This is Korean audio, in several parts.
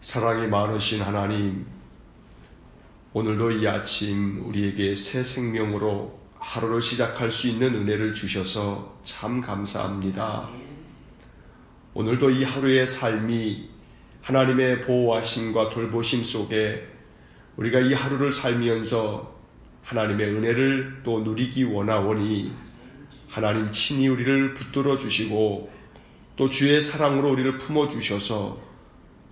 사랑이 많으신 하나님, 오늘도 이 아침 우리에게 새 생명으로 하루를 시작할 수 있는 은혜를 주셔서 참 감사합니다. 오늘도 이 하루의 삶이 하나님의 보호하심과 돌보심 속에 우리가 이 하루를 살면서 하나님의 은혜를 또 누리기 원하오니 하나님 친히 우리를 붙들어 주시고 또 주의 사랑으로 우리를 품어주셔서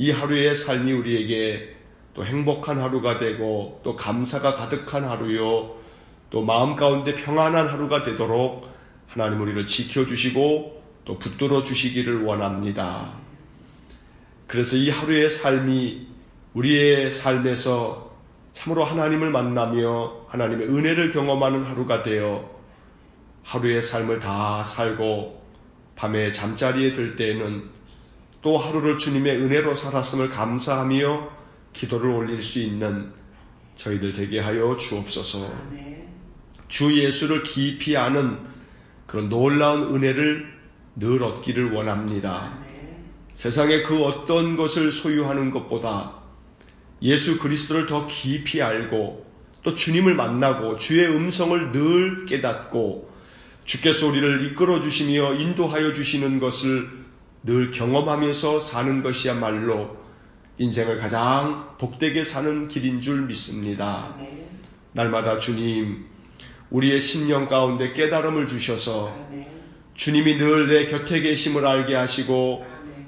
이 하루의 삶이 우리에게 또 행복한 하루가 되고 또 감사가 가득한 하루요, 또 마음 가운데 평안한 하루가 되도록 하나님 우리를 지켜주시고 또 붙들어 주시기를 원합니다. 그래서 이 하루의 삶이 우리의 삶에서 참으로 하나님을 만나며 하나님의 은혜를 경험하는 하루가 되어 하루의 삶을 다 살고 밤에 잠자리에 들 때에는 또 하루를 주님의 은혜로 살았음을 감사하며 기도를 올릴 수 있는 저희들 되게 하여 주옵소서. 주 예수를 깊이 아는 그런 놀라운 은혜를 늘 얻기를 원합니다. 세상에 그 어떤 것을 소유하는 것보다 예수 그리스도를 더 깊이 알고 또 주님을 만나고 주의 음성을 늘 깨닫고 주께서 우리를 이끌어 주시며 인도하여 주시는 것을 늘 경험하면서 사는 것이야말로 인생을 가장 복되게 사는 길인 줄 믿습니다. 날마다 주님, 우리의 심령 가운데 깨달음을 주셔서 주님이 늘 내 곁에 계심을 알게 하시고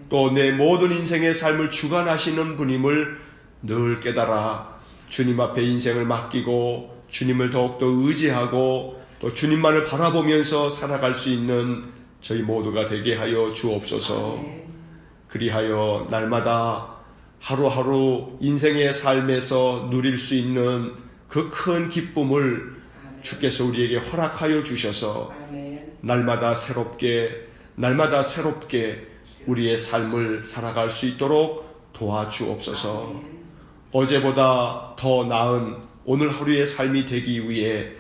또 내 모든 인생의 삶을 주관하시는 분임을 늘 깨달아 주님 앞에 인생을 맡기고 주님을 더욱더 의지하고 또 주님만을 바라보면서 살아갈 수 있는 저희 모두가 되게 하여 주옵소서. 그리하여 날마다 하루하루 인생의 삶에서 누릴 수 있는 그 큰 기쁨을 주께서 우리에게 허락하여 주셔서 날마다 새롭게 우리의 삶을 살아갈 수 있도록 도와주옵소서. 어제보다 더 나은 오늘 하루의 삶이 되기 위해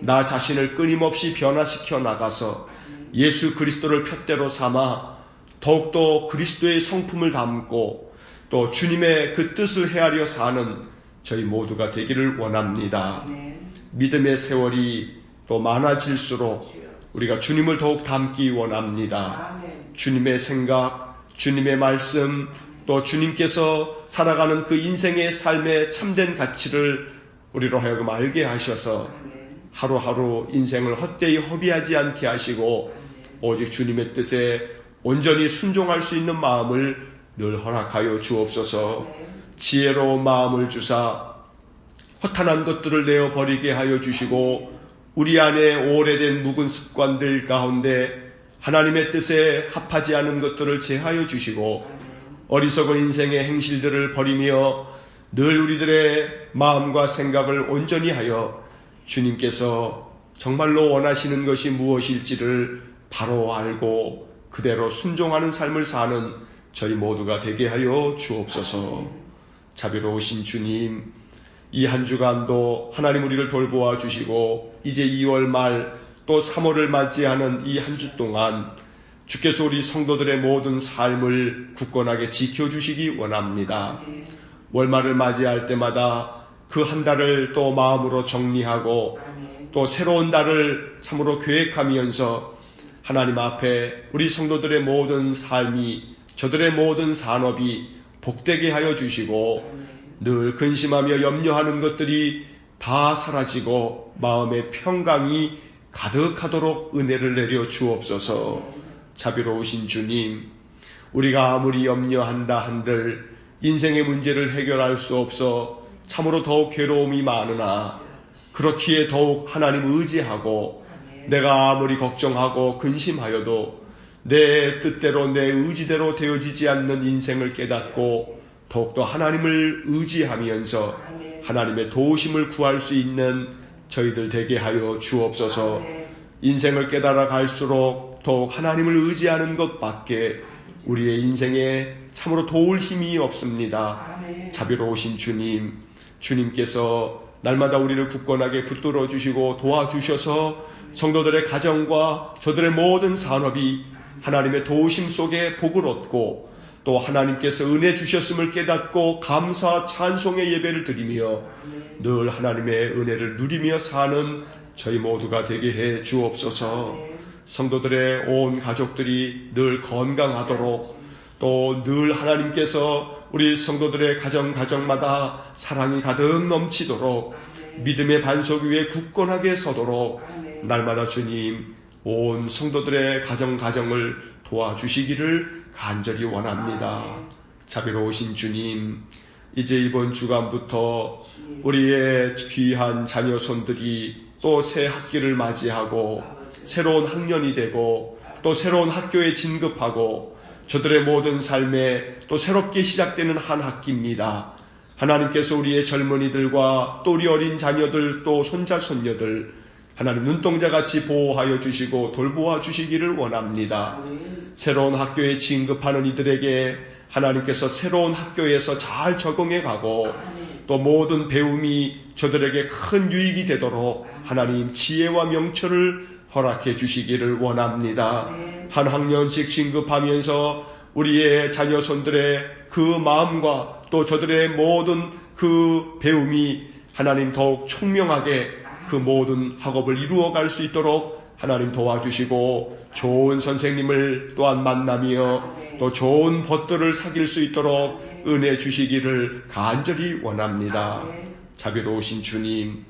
나 자신을 끊임없이 변화시켜 나가서 예수 그리스도를 푯대로 삼아 더욱더 그리스도의 성품을 담고 또 주님의 그 뜻을 헤아려 사는 저희 모두가 되기를 원합니다. 믿음의 세월이 또 많아질수록 우리가 주님을 더욱 닮기 원합니다. 주님의 생각, 주님의 말씀, 또 주님께서 살아가는 그 인생의 삶의 참된 가치를 우리로 하여금 알게 하셔서 하루하루 인생을 헛되이 허비하지 않게 하시고 오직 주님의 뜻에 온전히 순종할 수 있는 마음을 늘 허락하여 주옵소서. 지혜로운 마음을 주사 허탄한 것들을 내어 버리게 하여 주시고 우리 안에 오래된 묵은 습관들 가운데 하나님의 뜻에 합하지 않은 것들을 제하여 주시고 어리석은 인생의 행실들을 버리며 늘 우리들의 마음과 생각을 온전히 하여 주님께서 정말로 원하시는 것이 무엇일지를 바로 알고 그대로 순종하는 삶을 사는 저희 모두가 되게 하여 주옵소서. 자비로우신 주님, 이 한 주간도 하나님 우리를 돌보아 주시고 이제 2월 말 또 3월을 맞이하는 이 한 주 동안 주께서 우리 성도들의 모든 삶을 굳건하게 지켜주시기 원합니다. 월말을 맞이할 때마다 그 한 달을 또 마음으로 정리하고 또 새로운 달을 참으로 계획하면서 하나님 앞에 우리 성도들의 모든 삶이, 저들의 모든 산업이 복되게 하여 주시고 늘 근심하며 염려하는 것들이 다 사라지고 마음의 평강이 가득하도록 은혜를 내려 주옵소서. 자비로우신 주님, 우리가 아무리 염려한다 한들 인생의 문제를 해결할 수 없어 참으로 더욱 괴로움이 많으나 그렇기에 더욱 하나님 의지하고 내가 아무리 걱정하고 근심하여도 내 뜻대로 내 의지대로 되어지지 않는 인생을 깨닫고 더욱더 하나님을 의지하면서 하나님의 도우심을 구할 수 있는 저희들 되게 하여 주옵소서. 인생을 깨달아 갈수록 더욱 하나님을 의지하는 것밖에 우리의 인생에 참으로 도울 힘이 없습니다. 자비로우신 주님, 주님께서 날마다 우리를 굳건하게 붙들어 주시고 도와주셔서 성도들의 가정과 저들의 모든 산업이 하나님의 도우심 속에 복을 얻고 또 하나님께서 은혜 주셨음을 깨닫고 감사 찬송의 예배를 드리며 늘 하나님의 은혜를 누리며 사는 저희 모두가 되게 해 주옵소서. 성도들의 온 가족들이 늘 건강하도록, 또 늘 하나님께서 우리 성도들의 가정마다 사랑이 가득 넘치도록, 믿음의 반석 위에 굳건하게 서도록 날마다 주님 온 성도들의 가정을 도와주시기를 간절히 원합니다. 자비로우신 주님, 이제 이번 주간부터 우리의 귀한 자녀손들이 또 새 학기를 맞이하고 새로운 학년이 되고 또 새로운 학교에 진급하고 저들의 모든 삶에 또 새롭게 시작되는 한 학기입니다. 하나님께서 우리의 젊은이들과 또 우리 어린 자녀들 또 손자 손녀들 하나님 눈동자같이 보호하여 주시고 돌보아 주시기를 원합니다. 새로운 학교에 진급하는 이들에게 하나님께서 새로운 학교에서 잘 적응해 가고 또 모든 배움이 저들에게 큰 유익이 되도록 하나님 지혜와 명철을 허락해 주시기를 원합니다. 한 학년씩 진급하면서 우리의 자녀손들의 그 마음과 또 저들의 모든 그 배움이 하나님 더욱 총명하게 그 모든 학업을 이루어갈 수 있도록 하나님 도와주시고 좋은 선생님을 또한 만나며 또 좋은 벗들을 사귈 수 있도록 은혜 주시기를 간절히 원합니다. 자비로우신 주님,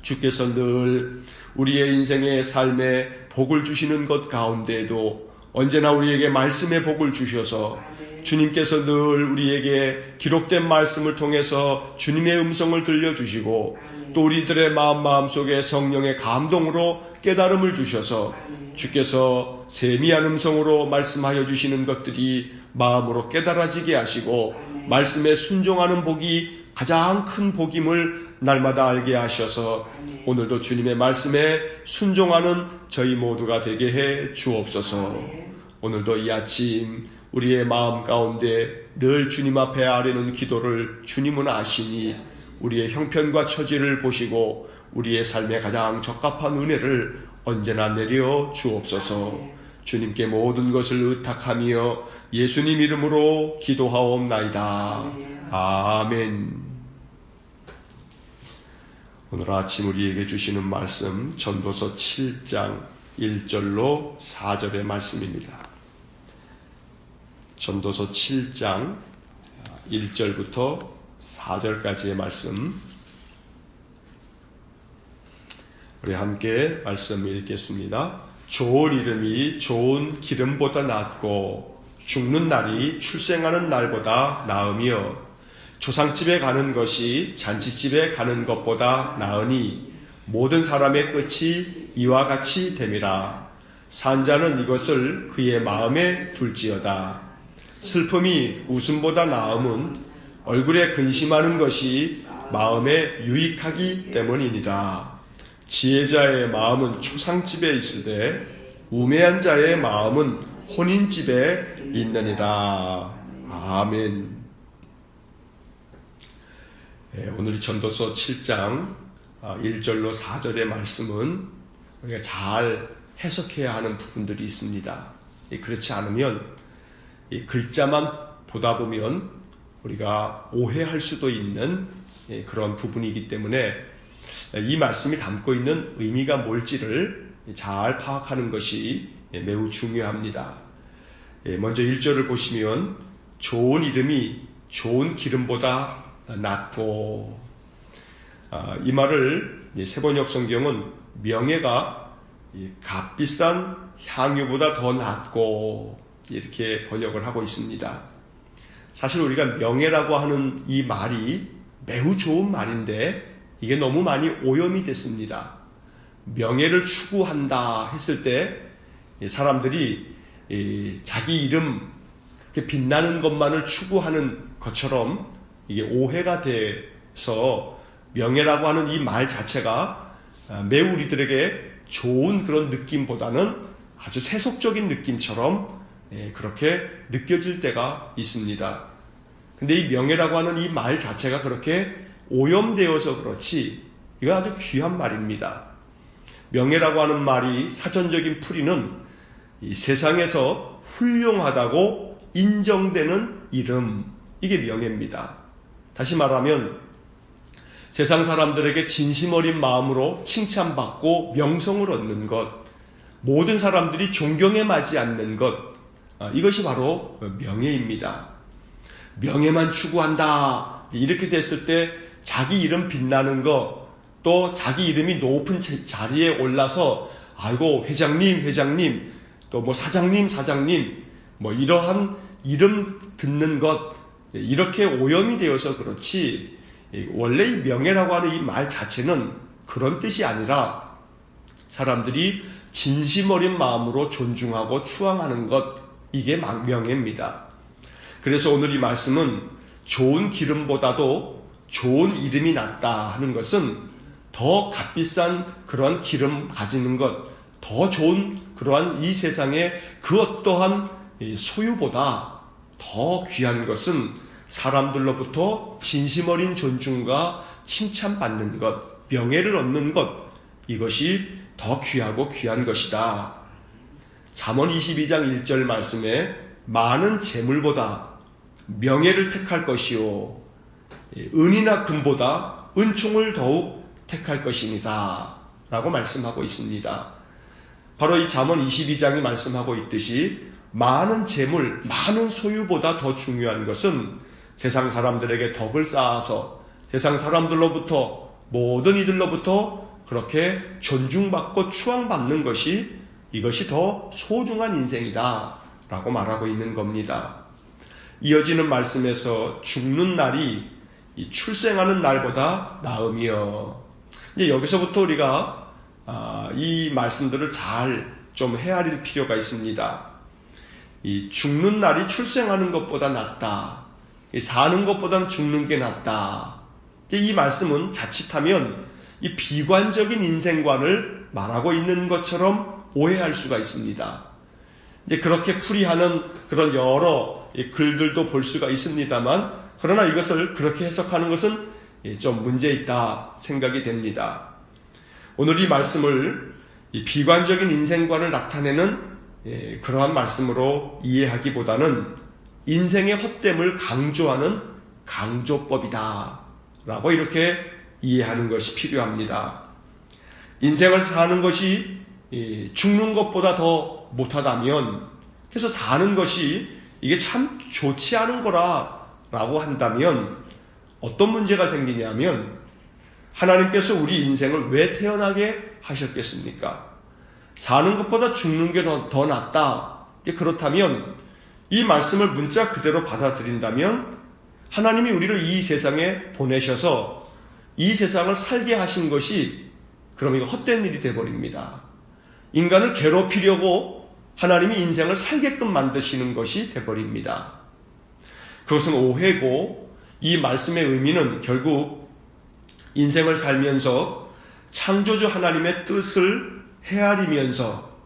주께서 늘 우리의 인생의 삶에 복을 주시는 것 가운데에도 언제나 우리에게 말씀의 복을 주셔서 주님께서 늘 우리에게 기록된 말씀을 통해서 주님의 음성을 들려주시고 또 우리들의 마음속에 성령의 감동으로 깨달음을 주셔서 주께서 세미한 음성으로 말씀하여 주시는 것들이 마음으로 깨달아지게 하시고 말씀에 순종하는 복이 가장 큰 복임을 날마다 알게 하셔서 오늘도 주님의 말씀에 순종하는 저희 모두가 되게 해 주옵소서. 오늘도 이 아침 우리의 마음 가운데 늘 주님 앞에 아뢰는 기도를 주님은 아시니 우리의 형편과 처지를 보시고 우리의 삶에 가장 적합한 은혜를 언제나 내려 주옵소서. 주님께 모든 것을 의탁하며 예수님 이름으로 기도하옵나이다. 아멘. 오늘 아침 우리에게 주시는 말씀 전도서 7장 1절로 4절의 말씀입니다. 전도서 7장 1절부터 4절까지의 말씀, 우리 함께 말씀 읽겠습니다. 좋은 이름이 좋은 기름보다 낫고 죽는 날이 출생하는 날보다 나으며 조상집에 가는 것이 잔치집에 가는 것보다 나으니 모든 사람의 끝이 이와 같이 됨이라. 산자는 이것을 그의 마음에 둘지어다. 슬픔이 웃음보다 나음은 얼굴에 근심하는 것이 마음에 유익하기 때문이니라. 지혜자의 마음은 초상집에 있으되 우매한 자의 마음은 혼인집에 있느니라. 아멘. 오늘 전도서 7장 1절로 4절의 말씀은 우리가 잘 해석해야 하는 부분들이 있습니다. 그렇지 않으면 이 글자만 보다 보면 우리가 오해할 수도 있는 그런 부분이기 때문에 이 말씀이 담고 있는 의미가 뭘지를 잘 파악하는 것이 매우 중요합니다. 먼저 1절을 보시면 좋은 이름이 좋은 기름보다 낫고, 이 말을 세번역 성경은 명예가 값비싼 향유보다 더 낫고 이렇게 번역을 하고 있습니다. 사실 우리가 명예라고 하는 이 말이 매우 좋은 말인데 이게 너무 많이 오염이 됐습니다. 명예를 추구한다 했을 때 사람들이 자기 이름 그렇게 빛나는 것만을 추구하는 것처럼 이게 오해가 돼서 명예라고 하는 이 말 자체가 매우 우리들에게 좋은 그런 느낌보다는 아주 세속적인 느낌처럼 그렇게 느껴질 때가 있습니다. 근데 이 명예라고 하는 이 말 자체가 그렇게 오염되어서 그렇지 이건 아주 귀한 말입니다. 명예라고 하는 말이 사전적인 풀이는 이 세상에서 훌륭하다고 인정되는 이름, 이게 명예입니다. 다시 말하면 세상 사람들에게 진심 어린 마음으로 칭찬받고 명성을 얻는 것, 모든 사람들이 존경에 맞지 않는 것, 이것이 바로 명예입니다. 명예만 추구한다, 이렇게 됐을 때 자기 이름 빛나는 것, 또 자기 이름이 높은 자리에 올라서 아이고 회장님, 또 뭐 사장님, 뭐 이러한 이름 듣는 것, 이렇게 오염이 되어서 그렇지, 원래 이 명예라고 하는 이 말 자체는 그런 뜻이 아니라 사람들이 진심 어린 마음으로 존중하고 추앙하는 것, 이게 명예입니다. 그래서 오늘 이 말씀은 좋은 기름보다도 좋은 이름이 낫다 하는 것은 더 값비싼 그러한 기름 가지는 것, 더 좋은 그러한 이 세상의 그 어떠한 소유보다 더 귀한 것은 사람들로부터 진심 어린 존중과 칭찬받는 것, 명예를 얻는 것, 이것이 더 귀하고 귀한 것이다. 잠언 22장 1절 말씀에 많은 재물보다 명예를 택할 것이요 은이나 금보다 은총을 더욱 택할 것입니다 라고 말씀하고 있습니다. 바로 이 잠언 22장이 말씀하고 있듯이 많은 재물, 많은 소유보다 더 중요한 것은 세상 사람들에게 덕을 쌓아서 세상 사람들로부터, 모든 이들로부터 그렇게 존중받고 추앙받는 것이, 이것이 더 소중한 인생이다 라고 말하고 있는 겁니다. 이어지는 말씀에서 죽는 날이 이 출생하는 날보다 나으며, 이제 여기서부터 우리가 이 말씀들을 잘 좀 헤아릴 필요가 있습니다. 이 죽는 날이 출생하는 것보다 낫다, 사는 것보다는 죽는 게 낫다, 이 말씀은 자칫하면 이 비관적인 인생관을 말하고 있는 것처럼 오해할 수가 있습니다. 이제 그렇게 풀이하는 그런 여러 글들도 볼 수가 있습니다만, 그러나 이것을 그렇게 해석하는 것은 좀 문제 있다 생각이 됩니다. 오늘 이 말씀을 이 비관적인 인생관을 나타내는 그러한 말씀으로 이해하기보다는 인생의 헛됨을 강조하는 강조법이다 라고 이렇게 이해하는 것이 필요합니다. 인생을 사는 것이 죽는 것보다 더 못하다면, 그래서 사는 것이 이게 참 좋지 않은 거라고 한다면 어떤 문제가 생기냐면, 하나님께서 우리 인생을 왜 태어나게 하셨겠습니까? 사는 것보다 죽는 게 더 낫다. 그렇다면 이 말씀을 문자 그대로 받아들인다면 하나님이 우리를 이 세상에 보내셔서 이 세상을 살게 하신 것이 그럼 이거 헛된 일이 되어버립니다. 인간을 괴롭히려고 하나님이 인생을 살게끔 만드시는 것이 되어버립니다. 그것은 오해고, 이 말씀의 의미는 결국 인생을 살면서 창조주 하나님의 뜻을 헤아리면서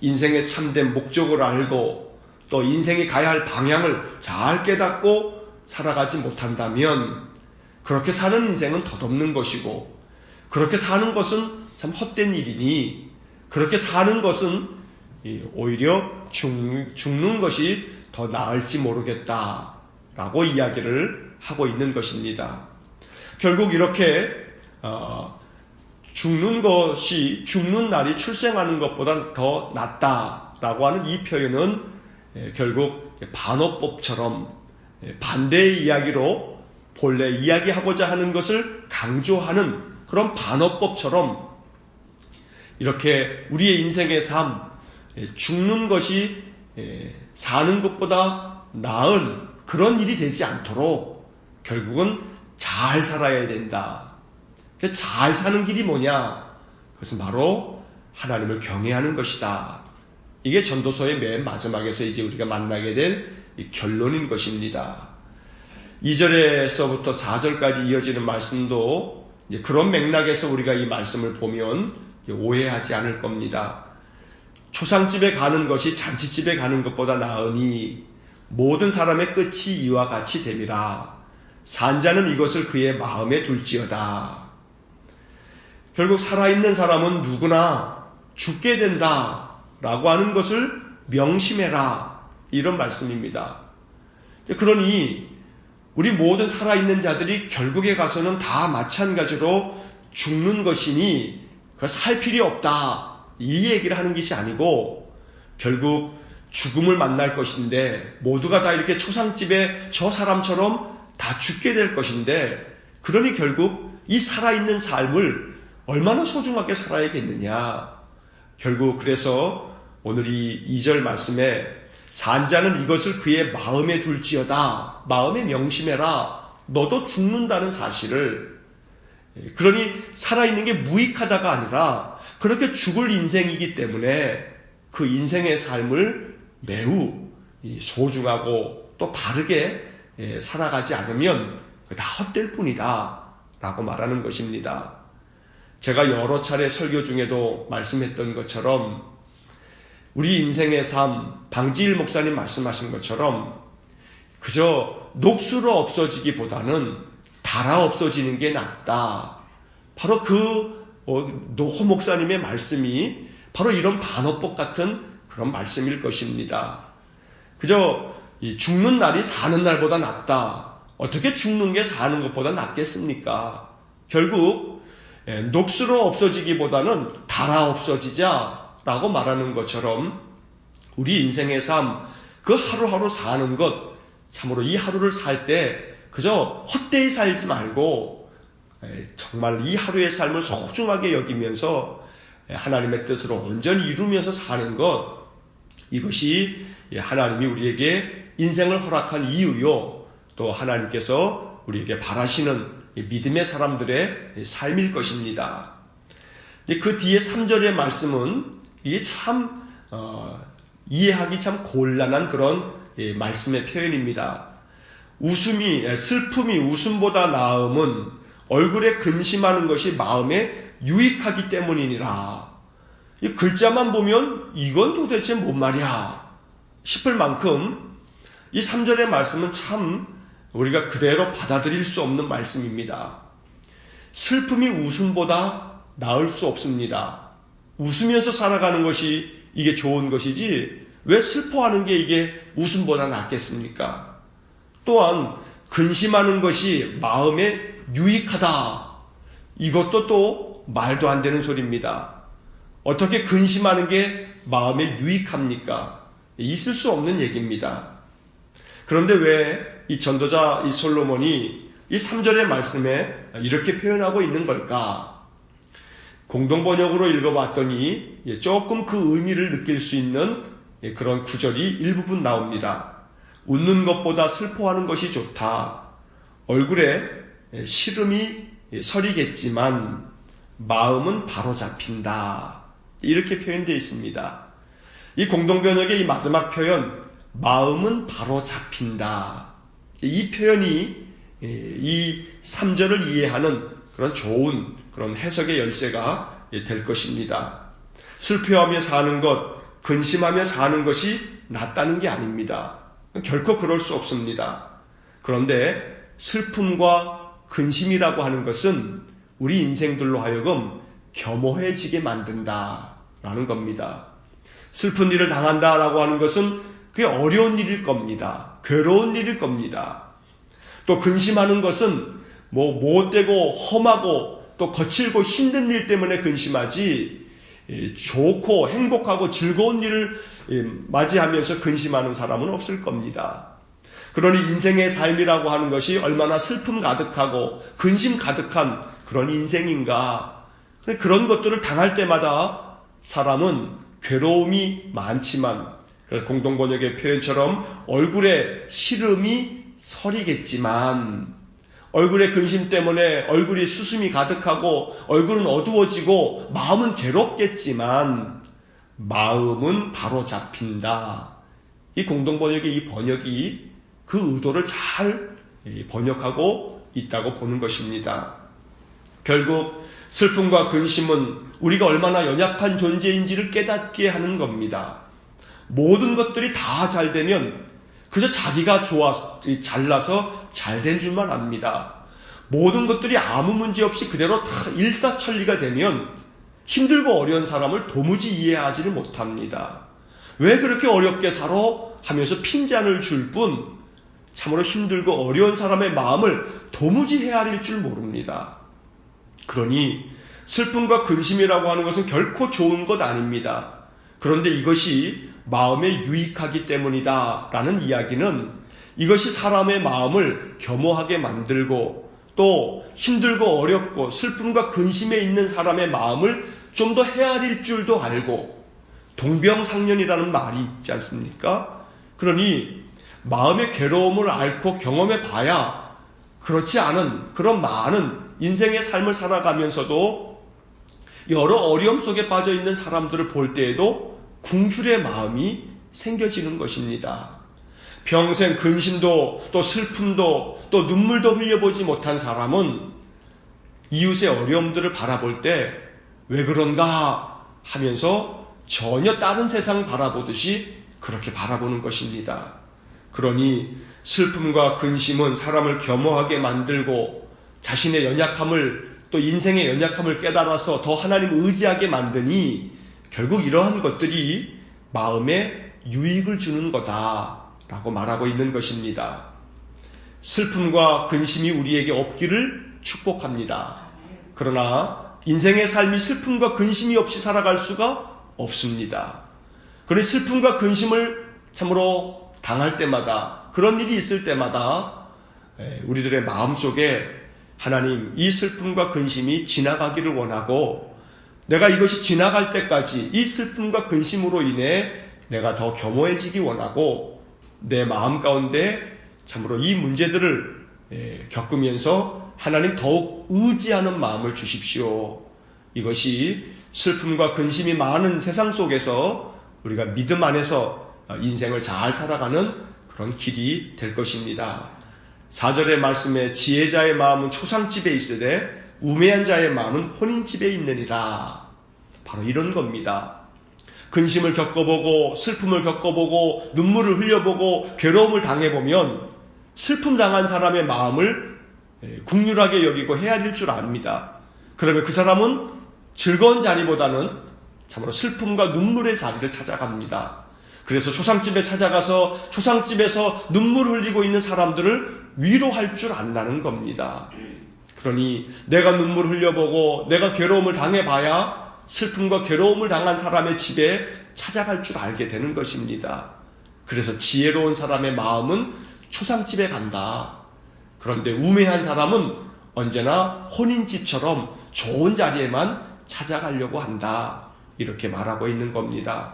인생의 참된 목적을 알고 또 인생이 가야 할 방향을 잘 깨닫고 살아가지 못한다면 그렇게 사는 인생은 덧없는 것이고, 그렇게 사는 것은 참 헛된 일이니 그렇게 사는 것은 오히려 죽는 것이 더 나을지 모르겠다라고 이야기를 하고 있는 것입니다. 결국 이렇게 죽는 날이 출생하는 것보다 더 낫다라고 하는 이 표현은 결국 반어법처럼 반대의 이야기로 본래 이야기하고자 하는 것을 강조하는 그런 반어법처럼 이렇게 우리의 인생의 삶, 죽는 것이 사는 것보다 나은 그런 일이 되지 않도록 결국은 잘 살아야 된다. 잘 사는 길이 뭐냐? 그것은 바로 하나님을 경외하는 것이다. 이게 전도서의 맨 마지막에서 이제 우리가 만나게 될 이 결론인 것입니다. 2절에서부터 4절까지 이어지는 말씀도 이제 그런 맥락에서 우리가 이 말씀을 보면 오해하지 않을 겁니다. 초상집에 가는 것이 잔치집에 가는 것보다 나으니 모든 사람의 끝이 이와 같이 됨이라. 산자는 이것을 그의 마음에 둘지어다. 결국 살아있는 사람은 누구나 죽게 된다 라고 하는 것을 명심해라, 이런 말씀입니다. 그러니 우리 모든 살아있는 자들이 결국에 가서는 다 마찬가지로 죽는 것이니 그걸 살 필요 없다, 이 얘기를 하는 것이 아니고, 결국 죽음을 만날 것인데 모두가 다 이렇게 초상집에 저 사람처럼 다 죽게 될 것인데, 그러니 결국 이 살아있는 삶을 얼마나 소중하게 살아야겠느냐. 결국 그래서 오늘 이 2절 말씀에 산자는 이것을 그의 마음에 둘지어다, 마음에 명심해라, 너도 죽는다는 사실을. 그러니 살아있는 게 무익하다가 아니라 그렇게 죽을 인생이기 때문에 그 인생의 삶을 매우 소중하고 또 바르게 살아가지 않으면 다 헛될 뿐이다 라고 말하는 것입니다. 제가 여러 차례 설교 중에도 말씀했던 것처럼 우리 인생의 삶, 방지일 목사님 말씀하신 것처럼 그저 녹수로 없어지기보다는 닳아 없어지는 게 낫다. 바로 그 노 목사님의 말씀이 바로 이런 반어법 같은 그런 말씀일 것입니다. 그저 죽는 날이 사는 날보다 낫다. 어떻게 죽는 게 사는 것보다 낫겠습니까? 결국 녹수로 없어지기보다는 닳아 없어지자 라고 말하는 것처럼 우리 인생의 삶, 그 하루하루 사는 것, 참으로 이 하루를 살 때 그저 헛되이 살지 말고 정말 이 하루의 삶을 소중하게 여기면서 하나님의 뜻을 온전히 이루면서 사는 것, 이것이 하나님이 우리에게 인생을 허락한 이유요, 또 하나님께서 우리에게 바라시는 믿음의 사람들의 삶일 것입니다. 그 뒤에 3절의 말씀은 이게 참 이해하기 참 곤란한 그런 말씀의 표현입니다. 슬픔이 웃음보다 나음은 얼굴에 근심하는 것이 마음에 유익하기 때문이니라. 이 글자만 보면 이건 도대체 뭔 말이야 싶을 만큼 이 3절의 말씀은 참 우리가 그대로 받아들일 수 없는 말씀입니다. 슬픔이 웃음보다 나을 수 없습니다. 웃으면서 살아가는 것이 이게 좋은 것이지 왜 슬퍼하는 게 이게 웃음보다 낫겠습니까? 또한 근심하는 것이 마음에 유익하다, 이것도 또 말도 안 되는 소리입니다. 어떻게 근심하는 게 마음에 유익합니까? 있을 수 없는 얘기입니다. 그런데 왜 이 전도자 이 솔로몬이 이 3절의 말씀에 이렇게 표현하고 있는 걸까? 공동번역으로 읽어봤더니 조금 그 의미를 느낄 수 있는 그런 구절이 일부분 나옵니다. 웃는 것보다 슬퍼하는 것이 좋다. 얼굴에 시름이 서리겠지만 마음은 바로 잡힌다. 이렇게 표현되어 있습니다. 이 공동번역의 이 마지막 표현, 마음은 바로 잡힌다. 이 표현이 이 3절을 이해하는 그런 좋은 그런 해석의 열쇠가 될 것입니다. 슬퍼하며 사는 것, 근심하며 사는 것이 낫다는 게 아닙니다. 결코 그럴 수 없습니다. 그런데 슬픔과 근심이라고 하는 것은 우리 인생들로 하여금 겸허해지게 만든다라는 겁니다. 슬픈 일을 당한다라고 하는 것은 그게 어려운 일일 겁니다. 괴로운 일일 겁니다. 또 근심하는 것은 못되고 험하고 또 거칠고 힘든 일 때문에 근심하지, 좋고 행복하고 즐거운 일을 맞이하면서 근심하는 사람은 없을 겁니다. 그러니 인생의 삶이라고 하는 것이 얼마나 슬픔 가득하고 근심 가득한 그런 인생인가. 그런 것들을 당할 때마다 사람은 괴로움이 많지만, 공동번역의 표현처럼 얼굴에 시름이 서리겠지만, 얼굴의 근심 때문에 얼굴이 수심이 가득하고 얼굴은 어두워지고 마음은 괴롭겠지만 마음은 바로 잡힌다. 이 공동번역의 이 번역이 그 의도를 잘 번역하고 있다고 보는 것입니다. 결국 슬픔과 근심은 우리가 얼마나 연약한 존재인지를 깨닫게 하는 겁니다. 모든 것들이 다 잘 되면 그저 자기가 잘나서 잘된 줄만 압니다. 모든 것들이 아무 문제 없이 그대로 다 일사천리가 되면 힘들고 어려운 사람을 도무지 이해하지를 못합니다. 왜 그렇게 어렵게 살아? 하면서 핀잔을 줄 뿐, 참으로 힘들고 어려운 사람의 마음을 도무지 헤아릴 줄 모릅니다. 그러니 슬픔과 근심이라고 하는 것은 결코 좋은 것 아닙니다. 그런데 이것이 마음에 유익하기 때문이다 라는 이야기는 이것이 사람의 마음을 겸허하게 만들고 또 힘들고 어렵고 슬픔과 근심에 있는 사람의 마음을 좀 더 헤아릴 줄도 알고, 동병상련이라는 말이 있지 않습니까? 그러니 마음의 괴로움을 앓고 경험해 봐야 그렇지 않은 그런 많은 인생의 삶을 살아가면서도 여러 어려움 속에 빠져 있는 사람들을 볼 때에도 궁휼의 마음이 생겨지는 것입니다. 평생 근심도 또 슬픔도 또 눈물도 흘려보지 못한 사람은 이웃의 어려움들을 바라볼 때 왜 그런가 하면서 전혀 다른 세상 바라보듯이 그렇게 바라보는 것입니다. 그러니 슬픔과 근심은 사람을 겸허하게 만들고 자신의 연약함을 또 인생의 연약함을 깨달아서 더 하나님을 의지하게 만드니 결국 이러한 것들이 마음에 유익을 주는 거다라고 말하고 있는 것입니다. 슬픔과 근심이 우리에게 없기를 축복합니다. 그러나 인생의 삶이 슬픔과 근심이 없이 살아갈 수가 없습니다. 그러니 슬픔과 근심을 참으로 당할 때마다, 그런 일이 있을 때마다 우리들의 마음속에 하나님, 이 슬픔과 근심이 지나가기를 원하고 내가 이것이 지나갈 때까지 이 슬픔과 근심으로 인해 내가 더 겸허해지기 원하고 내 마음 가운데 참으로 이 문제들을 겪으면서 하나님 더욱 의지하는 마음을 주십시오. 이것이 슬픔과 근심이 많은 세상 속에서 우리가 믿음 안에서 인생을 잘 살아가는 그런 길이 될 것입니다. 4절의 말씀에 지혜자의 마음은 초상집에 있으되 우매한 자의 마음은 혼인집에 있느니라. 바로 이런 겁니다. 근심을 겪어보고 슬픔을 겪어보고 눈물을 흘려보고 괴로움을 당해보면 슬픔 당한 사람의 마음을 긍휼하게 여기고 헤아릴 줄 압니다. 그러면 그 사람은 즐거운 자리보다는 참으로 슬픔과 눈물의 자리를 찾아갑니다. 그래서 초상집에 찾아가서 초상집에서 눈물 흘리고 있는 사람들을 위로할 줄 안다는 겁니다. 그러니 내가 눈물 흘려보고 내가 괴로움을 당해봐야 슬픔과 괴로움을 당한 사람의 집에 찾아갈 줄 알게 되는 것입니다. 그래서 지혜로운 사람의 마음은 초상집에 간다. 그런데 우매한 사람은 언제나 혼인집처럼 좋은 자리에만 찾아가려고 한다. 이렇게 말하고 있는 겁니다.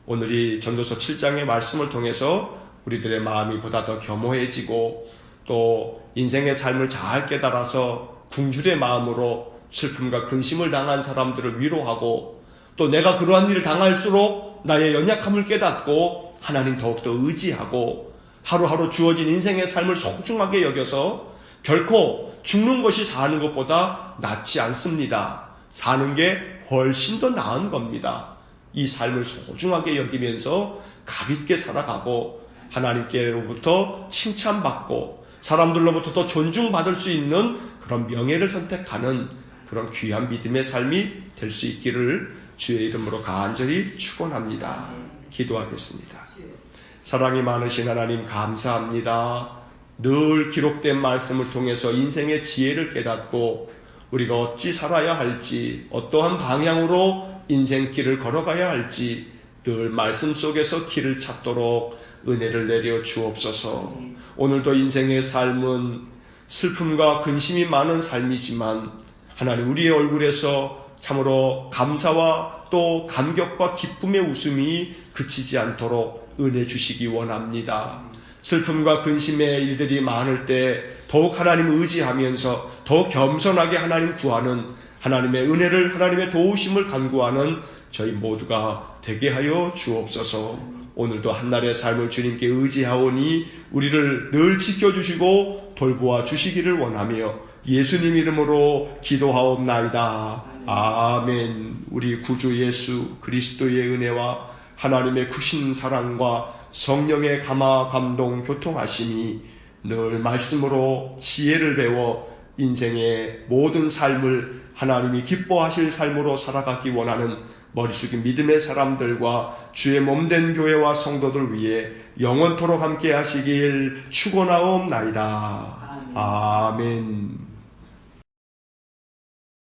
오늘이 전도서 7장의 말씀을 통해서 우리들의 마음이 보다 더 겸허해지고 또 인생의 삶을 잘 깨달아서 긍휼의 마음으로 슬픔과 근심을 당한 사람들을 위로하고 또 내가 그러한 일을 당할수록 나의 연약함을 깨닫고 하나님 더욱더 의지하고 하루하루 주어진 인생의 삶을 소중하게 여겨서 결코 죽는 것이 사는 것보다 낫지 않습니다. 사는 게 훨씬 더 나은 겁니다. 이 삶을 소중하게 여기면서 가볍게 살아가고 하나님께로부터 칭찬받고 사람들로부터 더 존중받을 수 있는 그런 명예를 선택하는 그런 귀한 믿음의 삶이 될 수 있기를 주의 이름으로 간절히 축원합니다. 기도하겠습니다. 사랑이 많으신 하나님 감사합니다. 늘 기록된 말씀을 통해서 인생의 지혜를 깨닫고 우리가 어찌 살아야 할지 어떠한 방향으로 인생길을 걸어가야 할지 늘 말씀 속에서 길을 찾도록 은혜를 내려 주옵소서. 오늘도 인생의 삶은 슬픔과 근심이 많은 삶이지만 하나님 우리의 얼굴에서 참으로 감사와 또 감격과 기쁨의 웃음이 그치지 않도록 은혜 주시기 원합니다. 슬픔과 근심의 일들이 많을 때 더욱 하나님을 의지하면서 더욱 겸손하게 하나님 구하는 하나님의 은혜를 하나님의 도우심을 간구하는 저희 모두가 되게 하여 주옵소서. 오늘도 한날의 삶을 주님께 의지하오니 우리를 늘 지켜주시고 돌보아 주시기를 원하며 예수님 이름으로 기도하옵나이다. 아멘. 우리 구주 예수 그리스도의 은혜와 하나님의 크신 사랑과 성령의 감화 감동 교통하심이 늘 말씀으로 지혜를 배워 인생의 모든 삶을 하나님이 기뻐하실 삶으로 살아가기 원하는 머리 숙인 믿음의 사람들과 주의 몸된 교회와 성도들 위해 영원토록 함께 하시길 축원하옵나이다. 아멘.